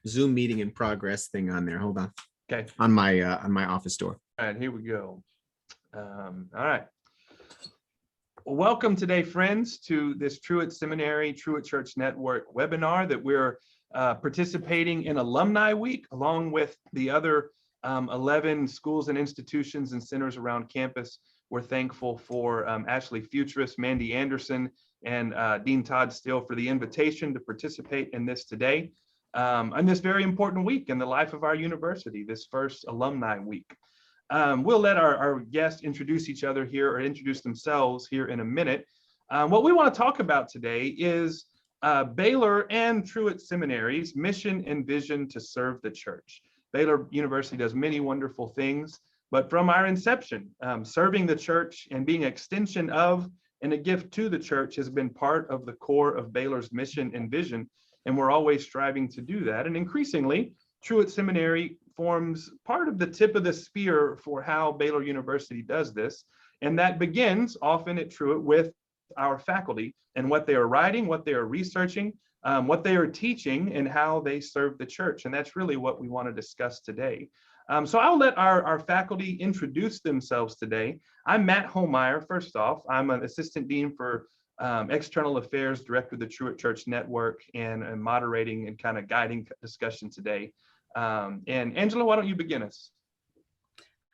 Zoom meeting in progress thing on there. Hold on. Okay. On my office door. All right, here we go. All right. Well, welcome today, friends, to this Truett Seminary, Truett Church Network webinar that we're participating in Alumni Week, along with the other 11 schools and institutions and centers around campus. We're thankful for Ashley Futurist, Mandy Anderson, and Dean Todd Steele for the invitation to participate in this today. On this very important week in the life of our university, this first Alumni Week. We'll let our guests introduce each other here or introduce themselves here in a minute. What we want to talk about today is Baylor and Truett Seminary's mission and vision to serve the church. Baylor University does many wonderful things, but from our inception, serving the church and being an extension of and a gift to the church has been part of the core of Baylor's mission and vision. And we're always striving to do that. And increasingly, Truett Seminary forms part of the tip of the spear for how Baylor University does this. And that begins often at Truett with our faculty and what they are writing, what they are researching, what they are teaching, and how they serve the church. And that's really what we want to discuss today. So I'll let our faculty introduce themselves today. I'm Matt Holmeyer. First off, I'm an assistant dean for external affairs, director of the Truett Church Network, and moderating and kind of guiding discussion today. And Angela, why don't you begin us?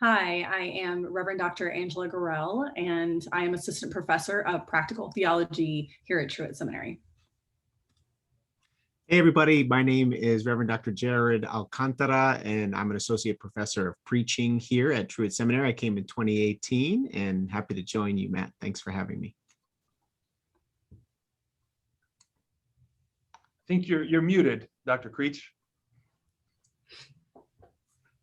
Hi, I am Reverend Dr. Angela Gorrell, and I am assistant professor of practical theology here at Truett Seminary. Hey everybody, my name is Reverend Dr. Jared Alcantara, and I'm an associate professor of preaching here at Truett Seminary. I came in 2018 and happy to join you, Matt. Thanks for having me. I think you're muted, Dr. Creech.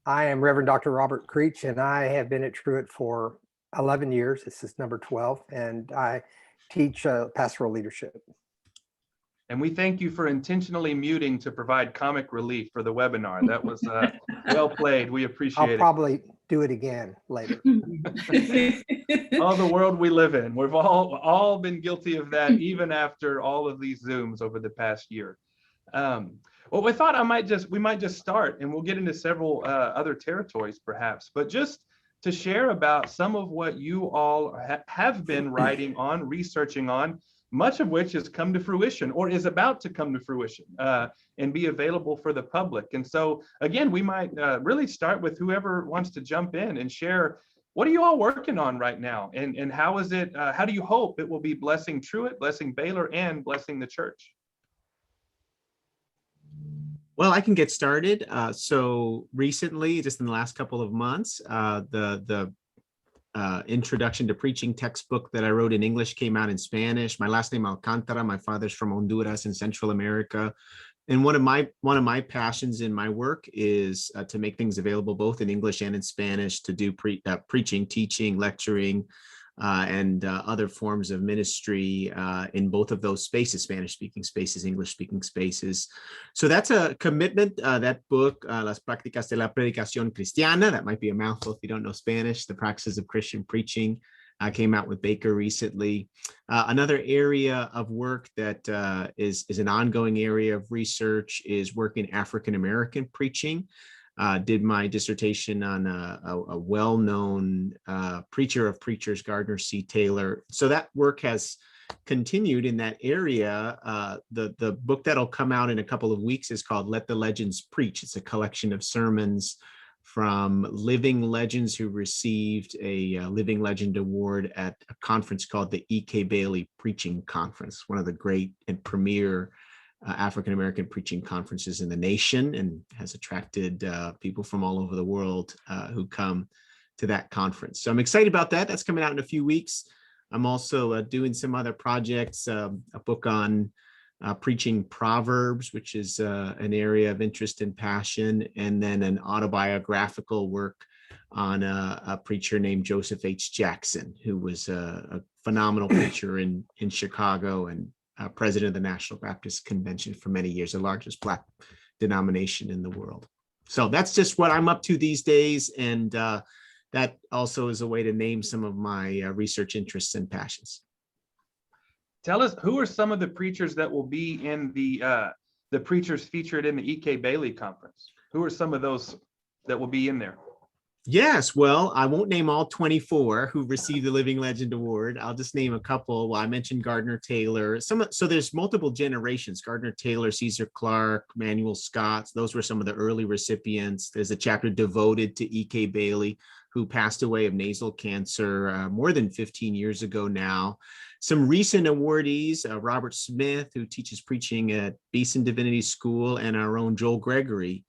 I am Reverend Dr. Robert Creech, and I have been at Truett for 11 years. This is number 12, and I teach pastoral leadership. And we thank you for intentionally muting to provide comic relief for the webinar. That was well played. We appreciate it. I'll probably do it again later. Oh, the world we live in. We've all been guilty of that, even after all of these Zooms over the past year. Well, we thought we might just start, and we'll get into several other territories perhaps, but just to share about some of what you all have been writing on, researching on, much of which has come to fruition or is about to come to fruition and be available for the public. And so again, we might really start with whoever wants to jump in and share, what are you all working on right now? And how is it, how do you hope it will be blessing Truett, blessing Baylor, and blessing the church? Well, I can get started. So recently, just in the last couple of months, the Introduction to Preaching textbook that I wrote in English came out in Spanish. My last name Alcantara. My father's from Honduras in Central America. And one of my passions in my work is to make things available both in English and in Spanish, to do preaching, teaching, lecturing, and other forms of ministry in both of those spaces, Spanish-speaking spaces, English-speaking spaces. So that's a commitment. That book, Las Prácticas de la Predicación Cristiana, that might be a mouthful if you don't know Spanish, The Practices of Christian Preaching, came out with Baker recently. Another area of work that is an ongoing area of research is work in African-American preaching. Did my dissertation on a well-known preacher of preachers, Gardner C. Taylor. So that work has continued in that area. The book that'll come out in a couple of weeks is called Let the Legends Preach. It's a collection of sermons from living legends who received a Living Legend Award at a conference called the E.K. Bailey Preaching Conference, one of the great and premier African-American preaching conferences in the nation, and has attracted people from all over the world who come to that conference. So I'm excited about that. That's coming out in a few weeks. I'm also doing some other projects, a book on preaching Proverbs, which is an area of interest and passion, and then an autobiographical work on a preacher named Joseph H. Jackson, who was a phenomenal preacher in Chicago and president of the National Baptist Convention for many years, the largest Black denomination in the world. So that's just what I'm up to these days. And that also is a way to name some of my research interests and passions. Tell us, who are some of the preachers that will be in the the preachers featured in the E.K. Bailey conference? Who are some of those that will be in there? Yes, well, I won't name all 24 who received the Living Legend Award. I'll just name a couple. Well, I mentioned Gardner Taylor. So there's multiple generations. Gardner Taylor, Caesar Clark, Manuel Scott. Those were some of the early recipients. There's a chapter devoted to E.K. Bailey, who passed away of nasal cancer more than 15 years ago now. Some recent awardees, Robert Smith, who teaches preaching at Beeson Divinity School, and our own Joel Gregory,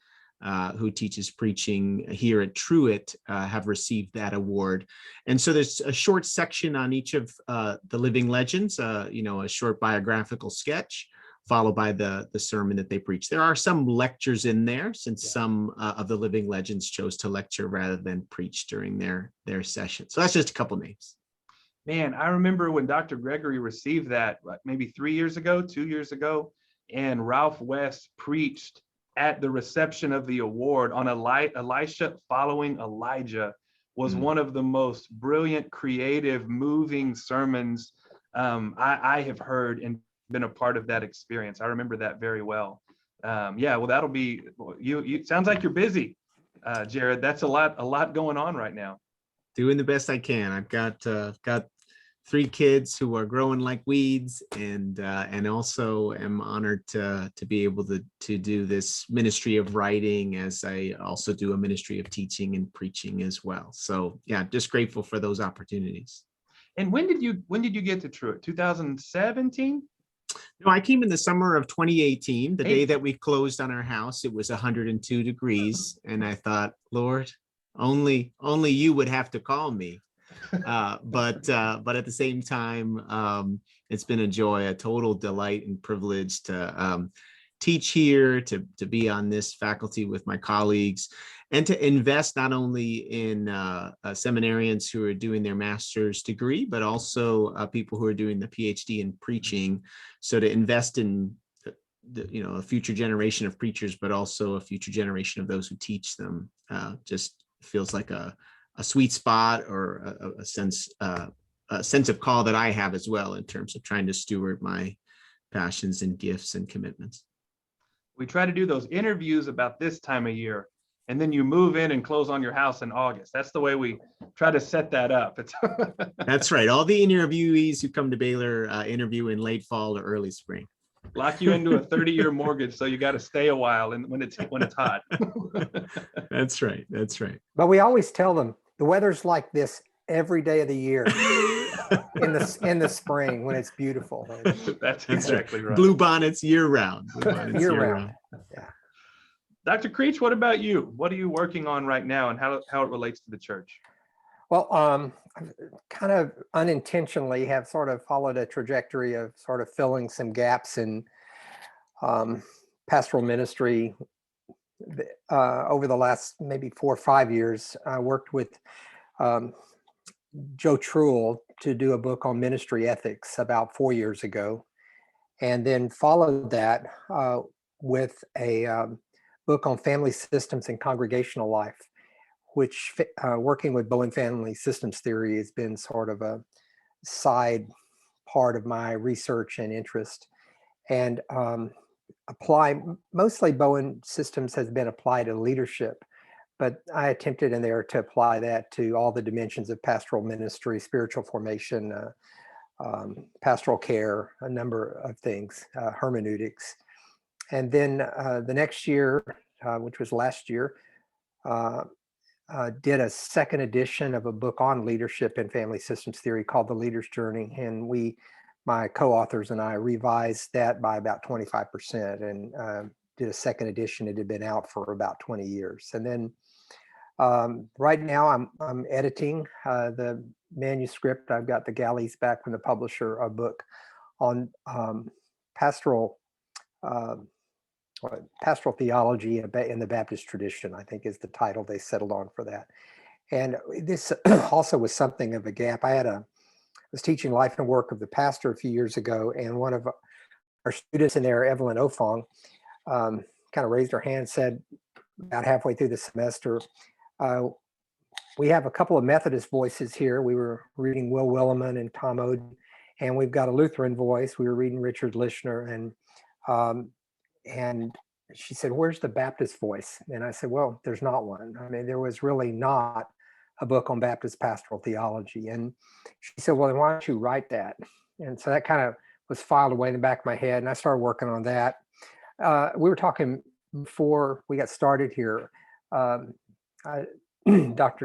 who teaches preaching here at Truett, have received that award. And so there's a short section on each of the living legends, a short biographical sketch, followed by the sermon that they preach. There are some lectures in there, since some of the living legends chose to lecture rather than preach during their session. So that's just a couple names. Man, I remember when Dr. Gregory received that, maybe 2 years ago, and Ralph West preached at the reception of the award on Elisha following Elijah. Was one of the most brilliant, creative, moving sermons I have heard and been a part of that experience. I remember that very well. Well, that'll be you. Sounds like you're busy, Jared. That's a lot going on right now. Doing the best I can. I've got 3 kids who are growing like weeds, and also am honored to be able to do this ministry of writing, as I also do a ministry of teaching and preaching as well. So yeah, just grateful for those opportunities. And when did you get to Truett? 2017? No, I came in the summer of 2018, the day that we closed on our house. It was 102 degrees, and I thought, Lord, only you would have to call me. But at the same time, it's been a joy, a total delight and privilege to teach here, to be on this faculty with my colleagues, and to invest not only in seminarians who are doing their master's degree, but also people who are doing the PhD in preaching. So to invest in a future generation of preachers, but also a future generation of those who teach them, just feels like a sweet spot, or a sense of call that I have as well, in terms of trying to steward my passions and gifts and commitments. We try to do those interviews about this time of year, and then you move in and close on your house in August. That's the way we try to set that up. That's right. All the interviewees who come to Baylor interview in late fall or early spring. Lock you into a 30-year mortgage, so you got to stay a while, and when it's hot. That's right. But we always tell them the weather's like this every day of the year in the spring when it's beautiful. That's exactly right. Blue bonnets year round. Year round. Yeah. Dr. Creech, what about you? What are you working on right now, and how it relates to the church? Well, I kind of unintentionally have sort of followed a trajectory of sort of filling some gaps in pastoral ministry. Over the last maybe 4 or 5 years, I worked with Joe Truett to do a book on ministry ethics about 4 years ago, and then followed that with a book on family systems and congregational life, which working with Bowen family systems theory has been sort of a side part of my research and interest. And mostly Bowen systems has been applied to leadership, but I attempted in there to apply that to all the dimensions of pastoral ministry, spiritual formation, pastoral care, a number of things, hermeneutics. And then the next year, which was last year, did a second edition of a book on leadership and family systems theory called The Leader's Journey. And my co-authors and I revised that by about 25% and did a second edition. It had been out for about 20 years. And then right now I'm editing the manuscript. I've got the galleys back from the publisher, a book on pastoral theology in the Baptist tradition, I think is the title they settled on for that. And this also was something of a gap. I was teaching life and work of the pastor a few years ago, and one of our students in there, Evelyn Ofong, kind of raised her hand, said about halfway through the semester, we have a couple of Methodist voices here. We were reading Will Willimon and Tom Oden, and we've got a Lutheran voice. We were reading Richard Lishner, and and she said, "Where's the Baptist voice?" And I said, "Well, there's not one. I mean, there was really not a book on Baptist pastoral theology." And she said, "Well, then why don't you write that?" And so that kind of was filed away in the back of my head, and I started working on that. We were talking before we got started here. Dr.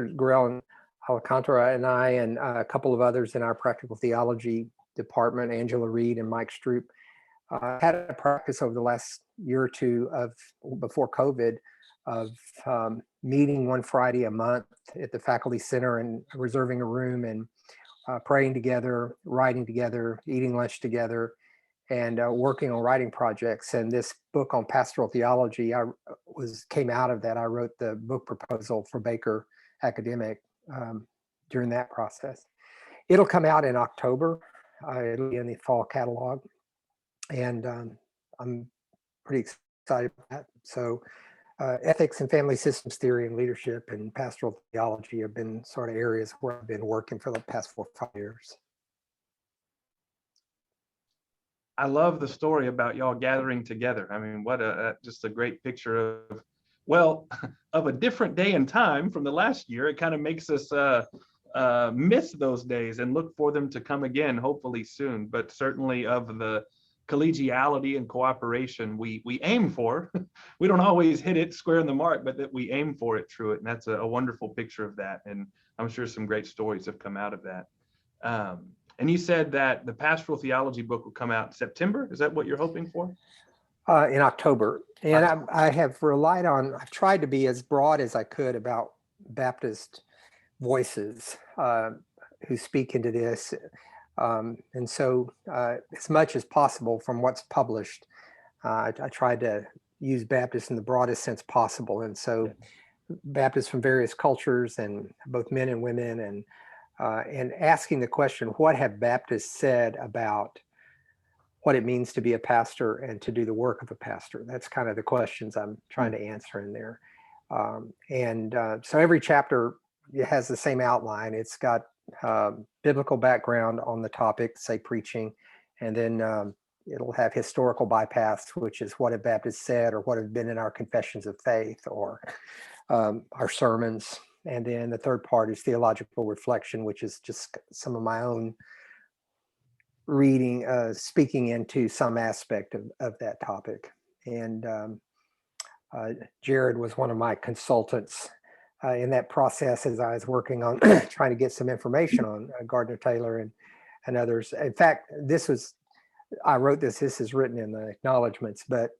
Gorrell and Alcantara and I and a couple of others in our practical theology department, Angela Reed and Mike Stroop, had a practice over the last year or two of before COVID of meeting one Friday a month at the faculty center and reserving a room and praying together, writing together, eating lunch together, and working on writing projects. And this book on pastoral theology came out of that. I wrote the book proposal for Baker Academic during that process. It'll come out in October. It'll be in the fall catalog. And I'm pretty excited about that. So ethics and family systems theory and leadership and pastoral theology have been sort of areas where I've been working for the past 4 or 5 years. I love the story about y'all gathering together. I mean, what just a great picture of, well, of a different day and time from the last year. It kind of makes us miss those days and look for them to come again, hopefully soon, but certainly of the collegiality and cooperation we aim for. We don't always hit it square in the mark, but that we aim for it, Truett. And that's a wonderful picture of that. And I'm sure some great stories have come out of that. And you said that the pastoral theology book will come out in September. Is that what you're hoping for? In October. And I have relied on, I've tried to be as broad as I could about Baptist voices who speak into this. And so as much as possible from what's published, I tried to use Baptists in the broadest sense possible. And so Baptists from various cultures and both men and women, and asking the question, what have Baptists said about what it means to be a pastor and to do the work of a pastor? That's kind of the questions I'm trying to answer in there. So every chapter has the same outline. It's got biblical background on the topic, say preaching, and then it'll have historical bypass, which is what have Baptists said or what have been in our confessions of faith or our sermons. And then the third part is theological reflection, which is just some of my own reading, speaking into some aspect of that topic. And Jared was one of my consultants in that process as I was working on trying to get some information on Gardner Taylor and others. In fact, I wrote this is written in the acknowledgments, but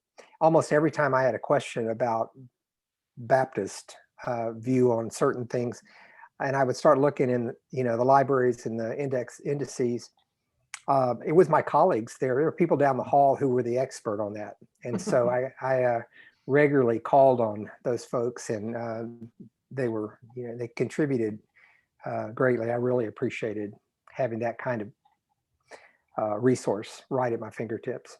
almost every time I had a question about Baptist view on certain things, and I would start looking in the libraries and the indices, it was my colleagues there were people down the hall who were the expert on that, and so I regularly called on those folks, and they were they contributed greatly. I really appreciated having that kind of resource right at my fingertips.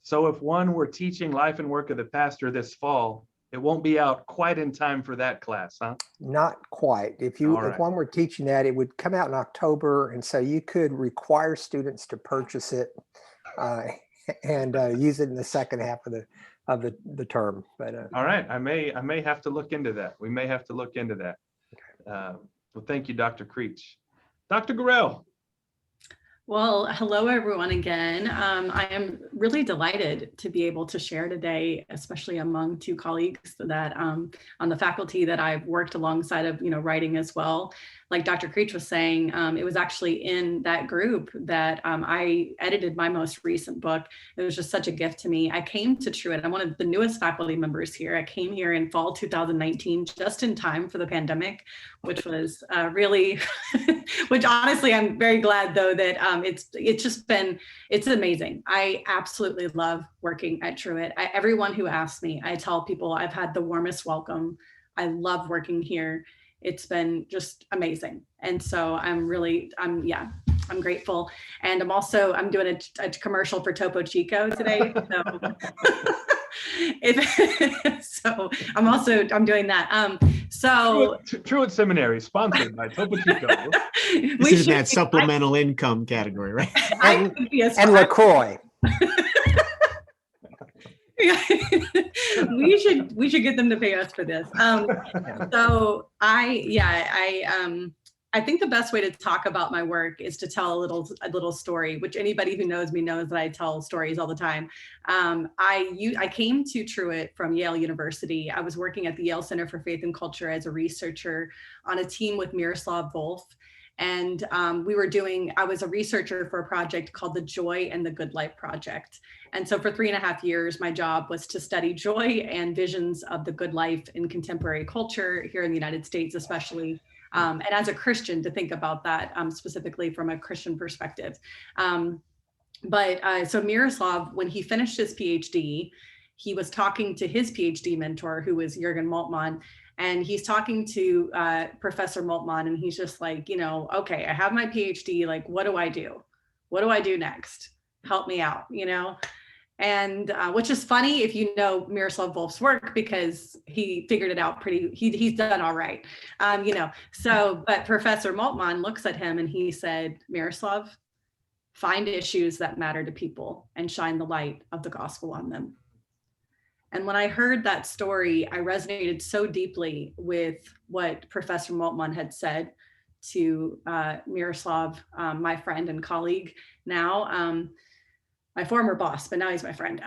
So if one were teaching Life and Work of the Pastor this fall, it won't be out quite in time for that class, huh? Not quite. If one were teaching that, it would come out in October, and so you could require students to purchase it and use it in the second half of the term. But all right, I may have to look into that. We may have to look into that. Well, thank you, Dr. Creech. Dr. Gorrell. Well, hello, everyone, again. I am really delighted to be able to share today, especially among two colleagues that on the faculty that I've worked alongside of, writing as well. Like Dr. Creech was saying, it was actually in that group that I edited my most recent book. It was just such a gift to me. I came to Truett. I'm one of the newest faculty members here. I came here in fall 2019, just in time for the pandemic, which was really, which honestly, I'm very glad though that it's amazing. I absolutely love working at Truett. Everyone who asks me, I tell people I've had the warmest welcome. I love working here. It's been just amazing. And so I'm grateful. And I'm doing a commercial for Topo Chico today. So, I'm doing that. Truett Seminary, sponsored by Topo Chico. This is that supplemental income category, right? And LaCroix. We should get them to pay us for this. So I think the best way to talk about my work is to tell a little story, which anybody who knows me knows that I tell stories all the time. I came to Truett from Yale University. I was working at the Yale Center for Faith and Culture as a researcher on a team with Miroslav Volf. And I was a researcher for a project called the Joy and the Good Life Project. And so for 3.5 years, my job was to study joy and visions of the good life in contemporary culture here in the United States, especially. And as a Christian, to think about that specifically from a Christian perspective. So Miroslav, when he finished his PhD, he was talking to his PhD mentor, who was Jürgen Moltmann, and he's talking to Professor Moltmann, and he's just like, okay, I have my PhD, like, what do I do? What do I do next? Help me out, And which is funny if you know Miroslav Volf's work, because he figured it out he's done all right, but Professor Moltmann looks at him and he said, Miroslav, find issues that matter to people and shine the light of the gospel on them. And when I heard that story, I resonated so deeply with what Professor Moltmann had said to Miroslav, my friend and colleague now, my former boss, but now he's my friend.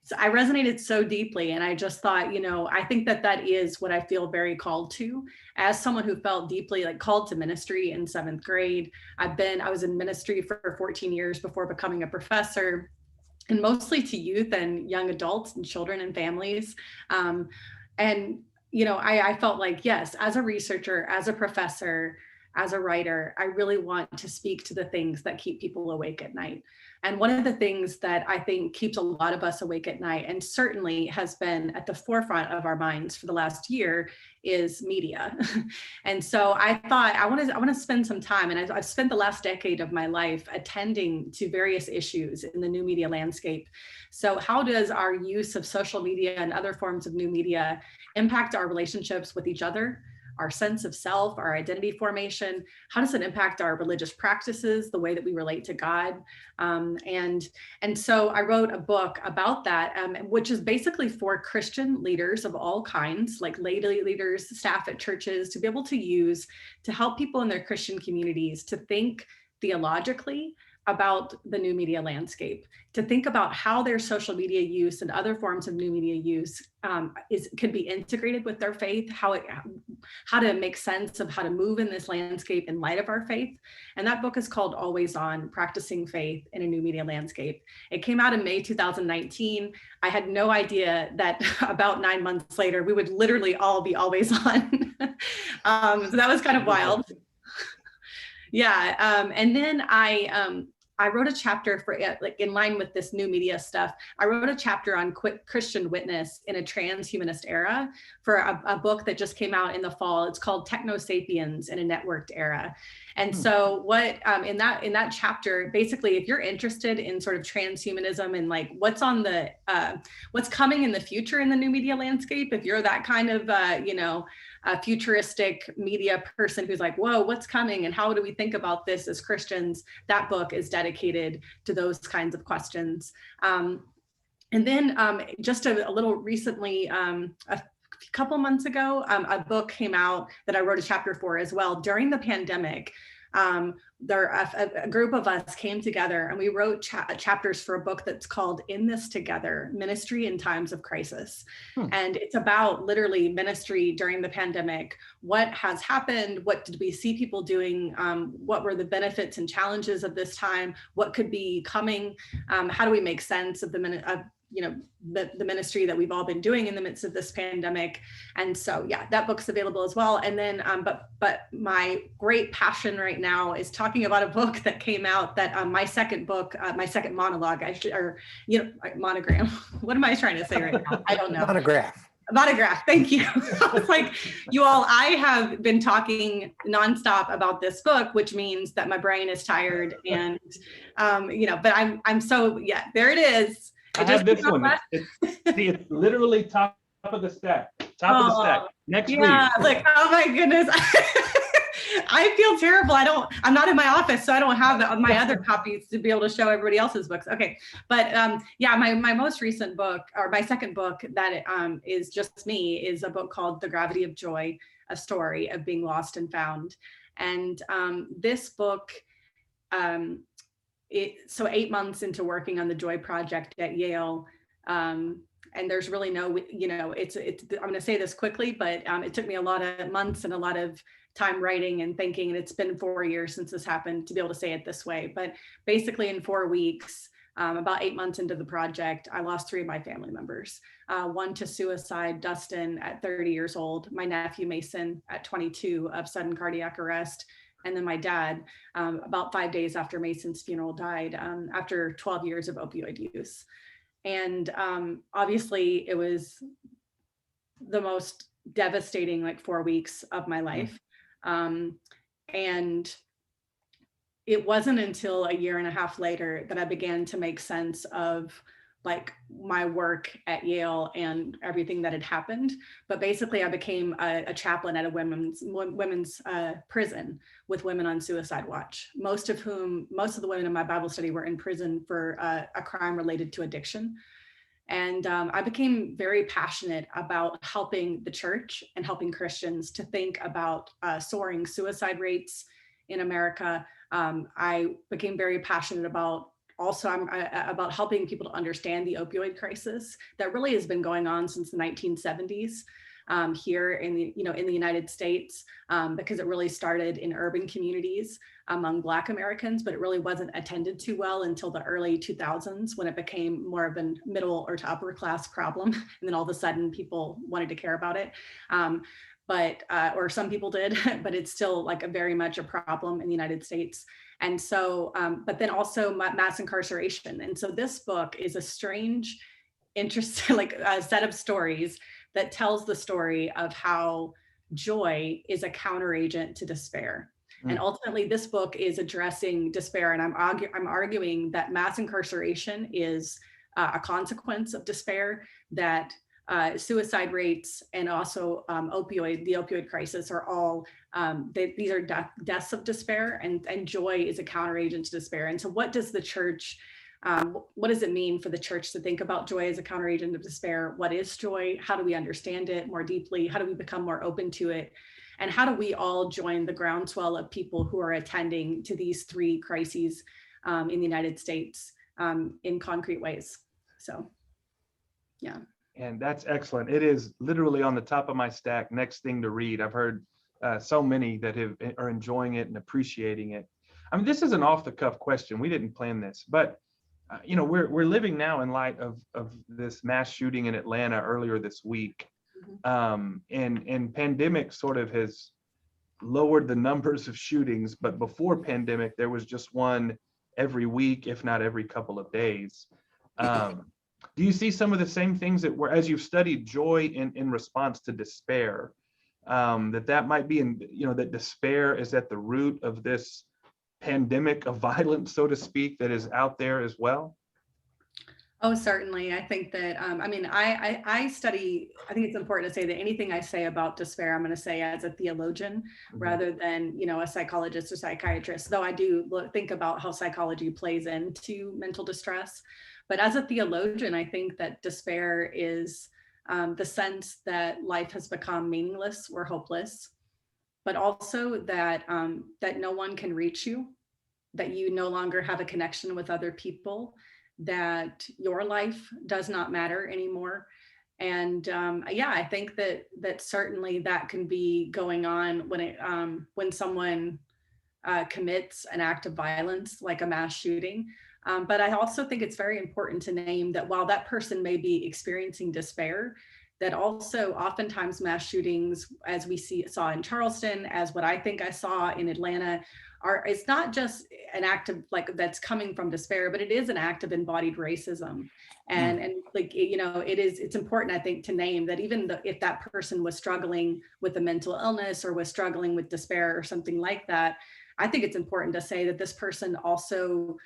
So I resonated so deeply, and I just thought, I think that is what I feel very called to, as someone who felt deeply called to ministry in 7th grade. I was in ministry for 14 years before becoming a professor, and mostly to youth and young adults and children and families. I felt like, yes, as a researcher, as a professor, as a writer, I really want to speak to the things that keep people awake at night. And one of the things that I think keeps a lot of us awake at night, and certainly has been at the forefront of our minds for the last year, is media. And so I thought I want to spend some time, and I've spent the last decade of my life attending to various issues in the new media landscape. So how does our use of social media and other forms of new media impact our relationships with each other, our sense of self, our identity formation? How does it impact our religious practices, the way that we relate to God? And so I wrote a book about that, which is basically for Christian leaders of all kinds, like lay leaders, staff at churches, to be able to use to help people in their Christian communities to think theologically about the new media landscape, to think about how their social media use and other forms of new media use can be integrated with their faith, how to make sense of how to move in this landscape in light of our faith. And that book is called Always On: Practicing Faith in a New Media Landscape. It came out in May 2019. I had no idea that about 9 months later, we would literally all be always on. So that was kind of wild. Yeah, and then I wrote a chapter for, in line with this new media stuff, I wrote a chapter on Christian witness in a transhumanist era for a book that just came out in the fall. It's called Techno-Sapiens in a Networked Era. And so what in that chapter, basically, if you're interested in sort of transhumanism and what's coming in the future in the new media landscape, if you're that kind of a futuristic media person who's like, whoa, what's coming and how do we think about this as Christians, that book is dedicated to those kinds of questions. And then just a little recently, a couple months ago, a book came out that I wrote a chapter for as well. During the pandemic, a group of us came together and we wrote chapters for a book that's called In This Together: Ministry in Times of Crisis. And it's about literally ministry during the pandemic. What has happened? What did we see people doing? What were the benefits and challenges of this time? What could be coming? How do we make sense of the ministry that we've all been doing in the midst of this pandemic? And so, yeah, that book's available as well. And then, but my great passion right now is talking about a book that came out that my second book, my second monologue, monogram. What am I trying to say right now? I don't know. Monograph. Thank you. I was like, you all, I have been talking nonstop about this book, which means that my brain is tired and, but I'm so, yeah, there it is. I have this one. It's literally top of the stack. Top of the stack. Next week. Yeah, like, oh my goodness. I feel terrible. I'm not in my office, so I don't have my other copies to be able to show everybody else's books. Okay. But yeah, my most recent book, or my second book that is just me, is a book called The Gravity of Joy, a story of being lost and found. And this book, so 8 months into working on the Joy Project at Yale, and there's really no, I'm going to say this quickly, but it took me a lot of months and a lot of time writing and thinking, and it's been 4 years since this happened to be able to say it this way. But basically in 4 weeks, about 8 months into the project, I lost 3 of my family members. One to suicide, Dustin, at 30 years old, my nephew Mason at 22 of sudden cardiac arrest, and then my dad, about 5 days after Mason's funeral, died after 12 years of opioid use. And obviously it was the most devastating 4 weeks of my life. And it wasn't until a year and a half later that I began to make sense of my work at Yale and everything that had happened. But basically I became a chaplain at a women's prison with women on suicide watch, most of the women in my Bible study were in prison for a crime related to addiction. And I became very passionate about helping the church and helping Christians to think about soaring suicide rates in America. I became very passionate about about helping people to understand the opioid crisis that really has been going on since the 1970s here in the United States, because it really started in urban communities among Black Americans, but it really wasn't attended to well until the early 2000s, when it became more of a middle or to upper class problem. And then all of a sudden people wanted to care about it. Or some people did, but it's still very much a problem in the United States. And so, but then also mass incarceration. And so this book is a strange, interesting, a set of stories that tells the story of how joy is a counteragent to despair. And ultimately this book is addressing despair. And I'm arguing that mass incarceration is a consequence of despair, that suicide rates and also the opioid crisis are all, these are deaths of despair, and joy is a counteragent to despair. And so what does the church, what does it mean for the church to think about joy as a counteragent of despair? What is joy? How do we understand it more deeply? How do we become more open to it? And how do we all join the groundswell of people who are attending to these 3 crises in the United States in concrete ways? So, yeah. And that's excellent. It is literally on the top of my stack, next thing to read. I've heard so many that are enjoying it and appreciating it. I mean, this is an off-the-cuff question. We didn't plan this, but we're living now in light of this mass shooting in Atlanta earlier this week. And pandemic sort of has lowered the numbers of shootings, but before pandemic, there was just one every week, if not every couple of days. Do you see some of the same things that as you've studied joy in response to despair, that might be that despair is at the root of this pandemic of violence, so to speak, that is out there as well? Oh, certainly. I think that, I study, I think it's important to say that anything I say about despair, I'm going to say as a theologian rather than, a psychologist or psychiatrist, though I do think about how psychology plays into mental distress. But as a theologian, I think that despair is the sense that life has become meaningless or hopeless, but also that, that no one can reach you, that you no longer have a connection with other people, that your life does not matter anymore. And I think that certainly that can be going on when someone commits an act of violence, like a mass shooting. But I also think it's very important to name that while that person may be experiencing despair, that also oftentimes mass shootings, as we saw in Charleston, as what I think I saw in Atlanta, it's not just an act of that's coming from despair, but it is an act of embodied racism. And it's important, I think, to name that even if that person was struggling with a mental illness or was struggling with despair or something like that, I think it's important to say that this person also,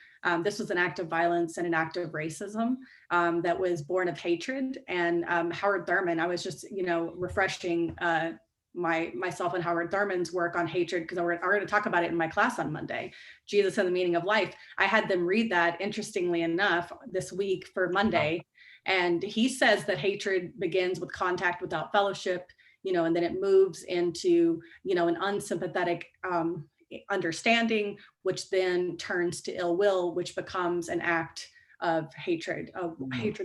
this was an act of violence and an act of racism that was born of hatred. And Howard Thurman, I was just, refreshing myself and Howard Thurman's work on hatred, because we're going to talk about it in my class on Monday, Jesus and the Meaning of Life. I had them read that, interestingly enough, this week for Monday. And he says that hatred begins with contact without fellowship, and then it moves into, an unsympathetic understanding, which then turns to ill will, which becomes an act of hatred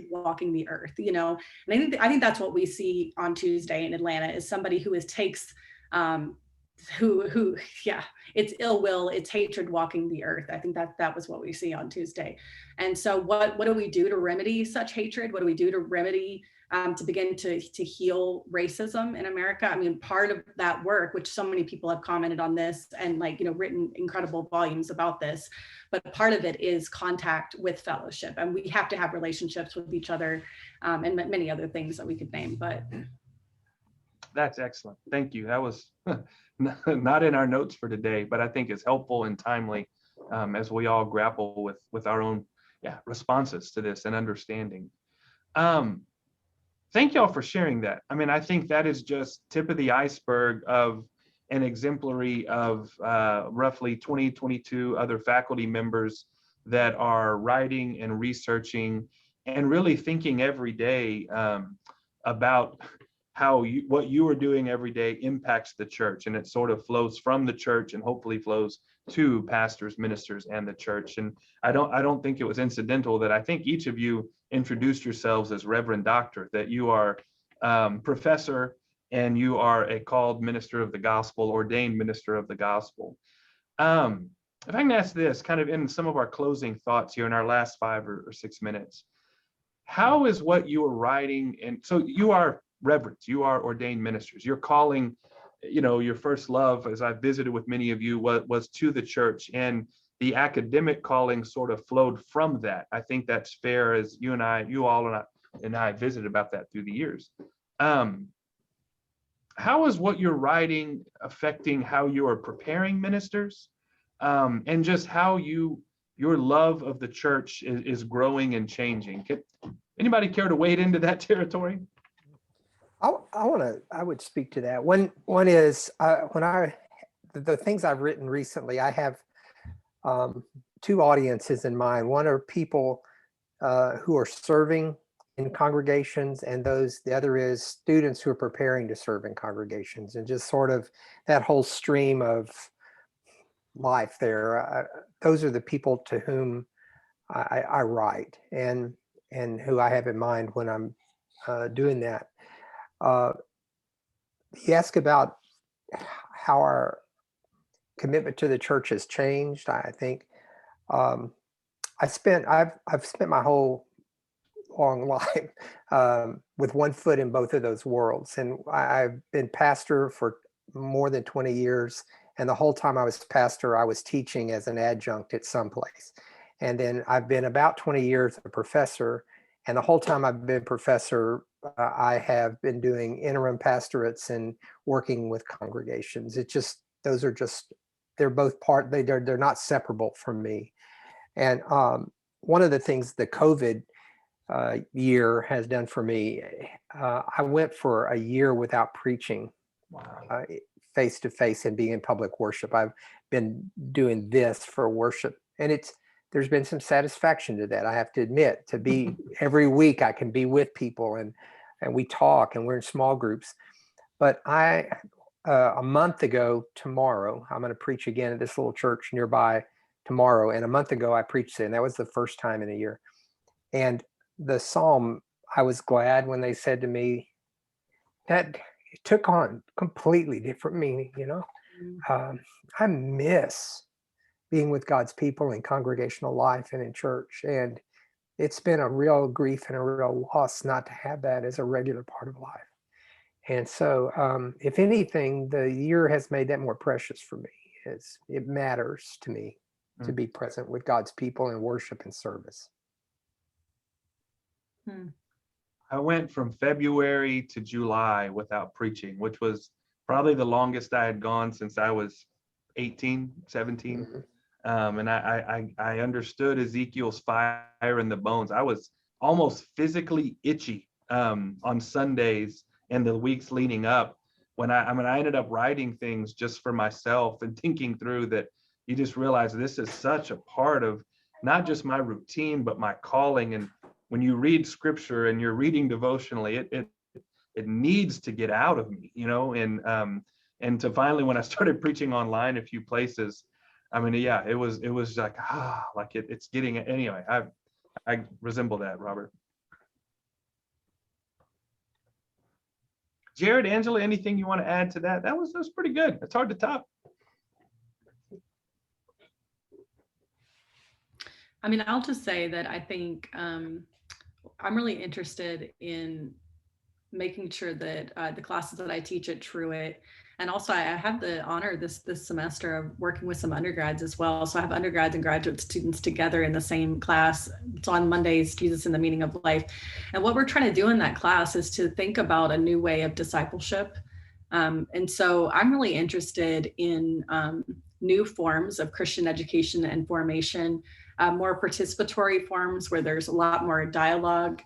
walking the earth, and I think that's what we see on Tuesday in Atlanta, is somebody who takes it's ill will, it's hatred walking the earth. I think that was what we see on Tuesday. And so what do we do to remedy such hatred? What do we do to remedy to begin to heal racism in America? I mean, part of that work, which so many people have commented on this and written incredible volumes about this, but part of it is contact with fellowship. And we have to have relationships with each other and many other things that we could name, but. That's excellent. Thank you. That was not in our notes for today, but I think it's helpful and timely as we all grapple with our own responses to this and understanding. Thank y'all for sharing that. I mean, I think that is just tip of the iceberg of an exemplary of roughly 20, 22 other faculty members that are writing and researching and really thinking every day about how what you are doing every day impacts the church, and it sort of flows from the church and hopefully flows to pastors, ministers, and the church. And I don't think it was incidental that I think each of you introduced yourselves as Reverend Doctor, that you are professor and you are a called minister of the gospel, ordained minister of the gospel. If I can ask this, kind of in some of our closing thoughts here in our last 5 or 6 minutes, how is what you are writing, and so you are reverends, you are ordained ministers, you're calling, your first love, as I visited with many of you, was to the church, and the academic calling sort of flowed from that. I think that's fair, as you all and I visited about that through the years. How is what you're writing affecting how you are preparing ministers, and just how your love of the church is growing and changing? Anybody care to wade into that territory? I would speak to that. One is the things I've written recently, I have 2 audiences in mind. One are people who are serving in congregations, and the other is students who are preparing to serve in congregations, and just sort of that whole stream of life there. Those are the people to whom I write and who I have in mind when I'm doing that. You ask about how our commitment to the church has changed. I think I've spent my whole long life with one foot in both of those worlds, and I've been pastor for more than 20 years. And the whole time I was pastor, I was teaching as an adjunct at some place. And then I've been about 20 years a professor. And the whole time I've been professor, I have been doing interim pastorates and working with congregations. They're both they're not separable from me. And one of the things the COVID year has done for me, I went for a year without preaching. Wow. Face to face and being in public worship. I've been doing this for worship, and there's been some satisfaction to that. I have to admit, to be every week I can be with people and we talk and we're in small groups. But a month ago tomorrow, I'm going to preach again at this little church nearby tomorrow. And a month ago I preached there, and that was the first time in a year. And the psalm, I was glad when they said to me that it took on completely different meaning, I miss being with God's people in congregational life and in church. And it's been a real grief and a real loss not to have that as a regular part of life. And so if anything, the year has made that more precious for me. It matters to me to be present with God's people in worship and service. I went from February to July without preaching, which was probably the longest I had gone since I was 18, 17. Mm-hmm. And I understood Ezekiel's fire in the bones. I was almost physically itchy on Sundays and the weeks leading up I ended up writing things just for myself and thinking through that, you just realize this is such a part of not just my routine, but my calling. And when you read scripture and you're reading devotionally, it needs to get out of me, and to finally, when I started preaching online a few places, I mean, yeah, it was like, it's getting, anyway, I resemble that, Robert. Jared, Angela, anything you want to add to that? That was pretty good. It's hard to top. I mean, I'll just say that I think I'm really interested in making sure that the classes that I teach at Truett, and also I have the honor this semester of working with some undergrads as well. So I have undergrads and graduate students together in the same class. It's on Mondays, Jesus in the Meaning of Life. And what we're trying to do in that class is to think about a new way of discipleship. And so I'm really interested in new forms of Christian education and formation, more participatory forms where there's a lot more dialogue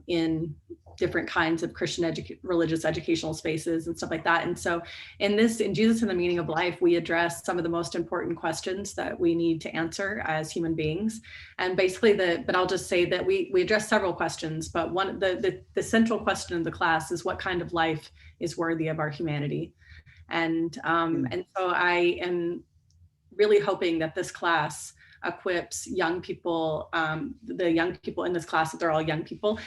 in different kinds of Christian religious educational spaces and stuff like that. And so in Jesus in the Meaning of Life, we address some of the most important questions that we need to answer as human beings. And basically but I'll just say that we address several questions, but the central question of the class is, what kind of life is worthy of our humanity? And so I am really hoping that this class equips young people, the young people in this class, that they're all young people,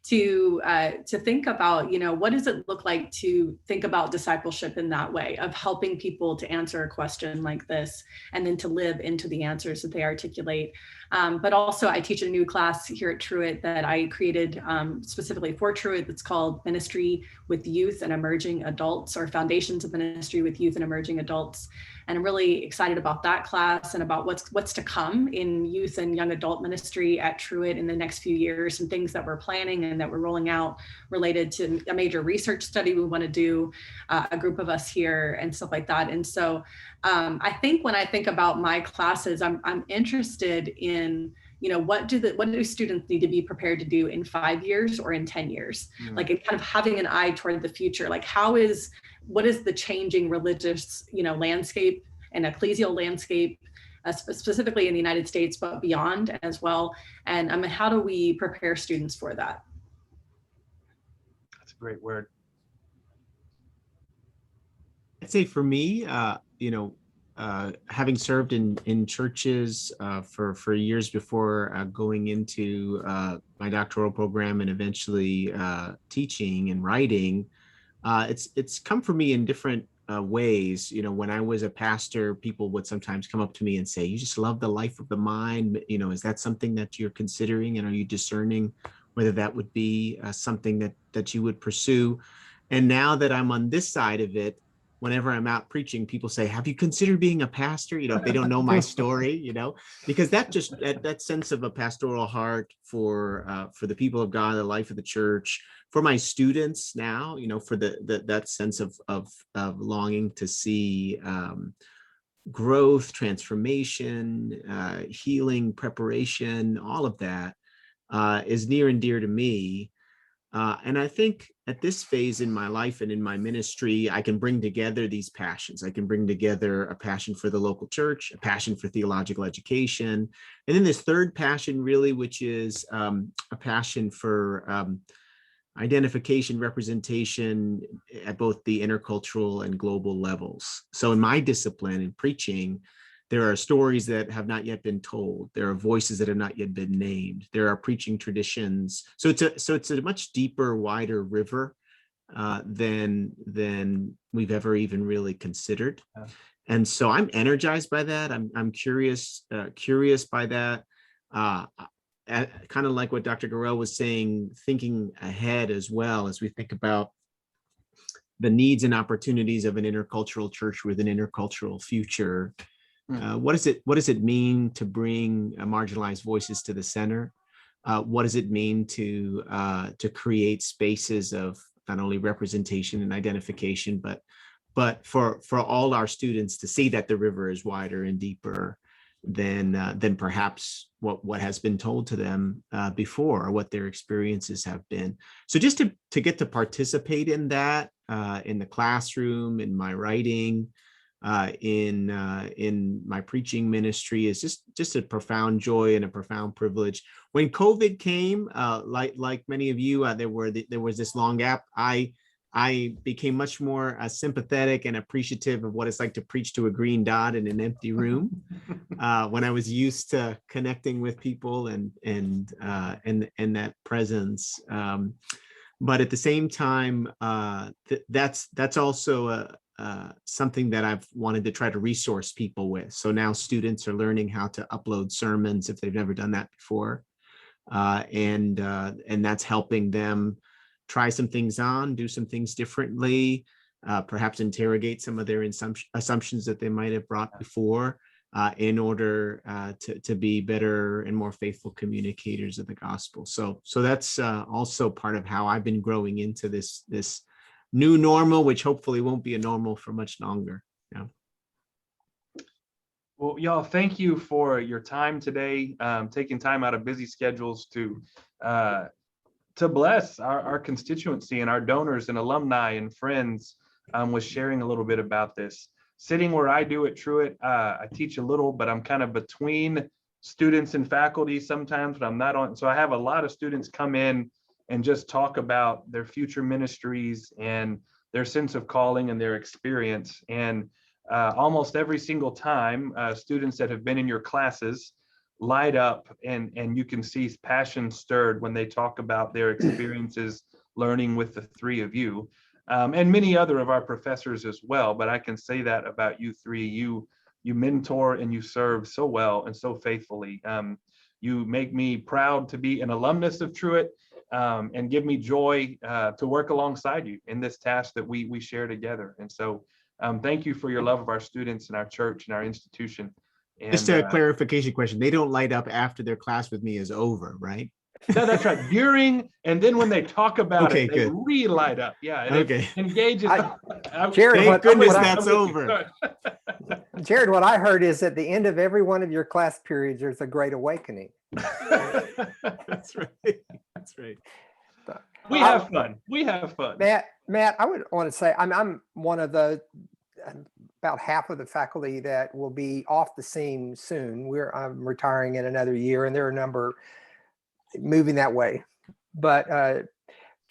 to think about, what does it look like to think about discipleship in that way, of helping people to answer a question like this, and then to live into the answers that they articulate. But also I teach a new class here at Truett that I created specifically for Truett. It's called Ministry with Youth and Emerging Adults, or Foundations of Ministry with Youth and Emerging Adults. And I'm really excited about that class and about what's to come in youth and young adult ministry at Truett in the next few years, and things that we're planning and that we're rolling out related to a major research study we want to do, a group of us here and stuff like that. And so I think when I think about my classes, I'm interested in, what do students need to be prepared to do in 5 years or in 10 years? Like, kind of having an eye toward the future, like what is the changing religious, landscape and ecclesial landscape, specifically in the United States, but beyond as well. And how do we prepare students for that? That's a great word. I'd say for me, having served in churches for years before going into my doctoral program and eventually teaching and writing, it's come for me in different ways. When I was a pastor, people would sometimes come up to me and say, "You just love the life of the mind. Is that something that you're considering? And are you discerning whether that would be something that you would pursue?" And now that I'm on this side of it, whenever I'm out preaching, people say, "Have you considered being a pastor?" If they don't know my story, because that sense of a pastoral heart for the people of God, the life of the church, for my students now, for that sense of longing to see growth, transformation, healing, preparation, all of that is near and dear to me. And I think at this phase in my life and in my ministry, I can bring together these passions. I can bring together a passion for the local church, a passion for theological education, and then this third passion, really, which is a passion for identification, representation at both the intercultural and global levels. So in my discipline, in preaching, there are stories that have not yet been told. There are voices that have not yet been named. There are preaching traditions. So it's a much deeper, wider river than we've ever even really considered. Yeah. And so I'm energized by that. I'm curious by that. Kind of like what Dr. Gorrell was saying, thinking ahead as well as we think about the needs and opportunities of an intercultural church with an intercultural future. What does it mean to bring marginalized voices to the center? What does it mean to create spaces of not only representation and identification, but for all our students to see that the river is wider and deeper, than perhaps what has been told to them before, or what their experiences have been. So just to get to participate in that, in the classroom, in my writing, in my preaching ministry, is just a profound joy and a profound privilege. When COVID came, like many of you, there was this long gap. I became much more sympathetic and appreciative of what it's like to preach to a green dot in an empty room, when I was used to connecting with people and that presence. But at the same time, that's also something that I've wanted to try to resource people with. So now students are learning how to upload sermons if they've never done that before, and that's helping them try some things on, do some things differently, perhaps interrogate some of their assumptions that they might have brought before, in order to be better and more faithful communicators of the gospel. So that's also part of how I've been growing into this new normal, which hopefully won't be a normal for much longer. Yeah. Well, y'all, thank you for your time today, taking time out of busy schedules to bless our constituency and our donors and alumni and friends, with sharing a little bit about this. Sitting where I do at Truett, I teach a little, but I'm kind of between students and faculty sometimes, but I'm not on. So I have a lot of students come in and just talk about their future ministries and their sense of calling and their experience. And almost every single time, students that have been in your classes light up, and you can see passion stirred when they talk about their experiences learning with the three of you, and many other of our professors as well. But I can say that about you three: you mentor and you serve so well and so faithfully. You make me proud to be an alumnus of Truett, and give me joy to work alongside you in this task that we share together. And so thank you for your love of our students and our church and our institution. And, just a clarification question. They don't light up after their class with me is over, right? No, that's right. During, and then when they talk about Okay, it, they good. re-light up. Yeah. And Okay. it engages. Jared, Thank goodness that's over. Jared, what I heard is at the end of every one of your class periods, there's a great awakening. That's right. That's right. We have fun. We have fun. Matt, I would want to say I'm one of the about half of the faculty that will be off the scene soon. I'm retiring in another year, and there are a number moving that way. But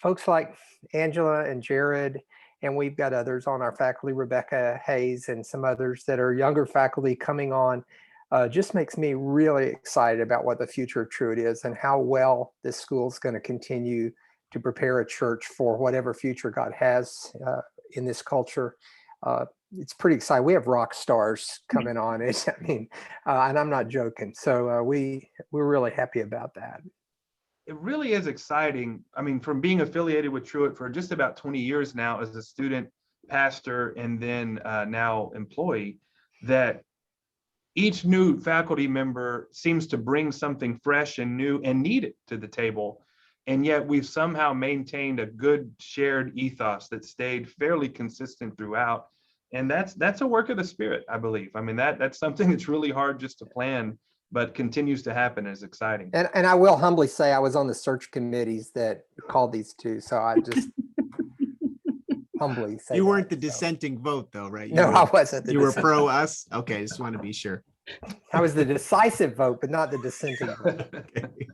folks like Angela and Jared, and we've got others on our faculty, Rebecca Hayes and some others that are younger faculty coming on, just makes me really excited about what the future of Truett is and how well this school is going to continue to prepare a church for whatever future God has in this culture. It's pretty exciting. We have rock stars coming on it. I mean, and I'm not joking. So we're really happy about that. It really is exciting. I mean, from being affiliated with Truett for just about 20 years now as a student, pastor, and then now employee, that each new faculty member seems to bring something fresh and new and needed to the table. And yet we've somehow maintained a good shared ethos that stayed fairly consistent throughout. And that's a work of the Spirit, I believe. I mean, that's something that's really hard just to plan, but continues to happen and is exciting. And I will humbly say I was on the search committees that called these two. So I just humbly say you weren't that, the dissenting vote though, right? I wasn't. You were pro us? Okay, I just want to be sure. I was the decisive vote, but not the dissenting vote. Okay.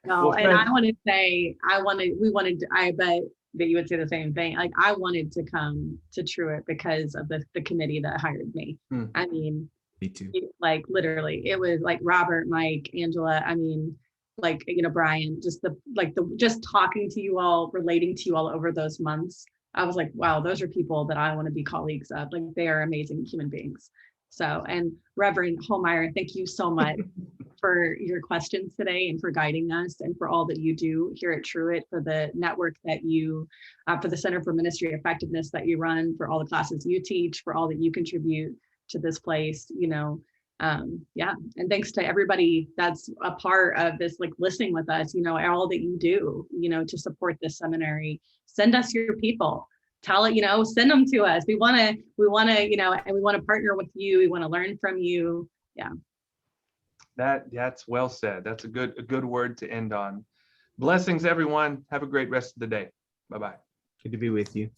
No, and I want to say, I bet that you would say the same thing. Like, I wanted to come to Truett because of the committee that hired me. I mean, me too. Like, literally, it was like Robert, Mike, Angela. I mean, like, Brian, just talking to you all, relating to you all over those months. I was like, wow, those are people that I want to be colleagues of. Like, they are amazing human beings. So, and Reverend Holmeyer, thank you so much for your questions today and for guiding us and for all that you do here at Truett, for the network that you, for the Center for Ministry Effectiveness that you run, for all the classes you teach, for all that you contribute to this place, yeah. And thanks to everybody that's a part of this, like listening with us, all that you do, to support this seminary. Send us your people. Tell it, send them to us. We want to, and we want to partner with you. We want to learn from you. That's well said. That's a good word to end on. Blessings, everyone. Have a great rest of the day. Bye-bye. Good to be with you.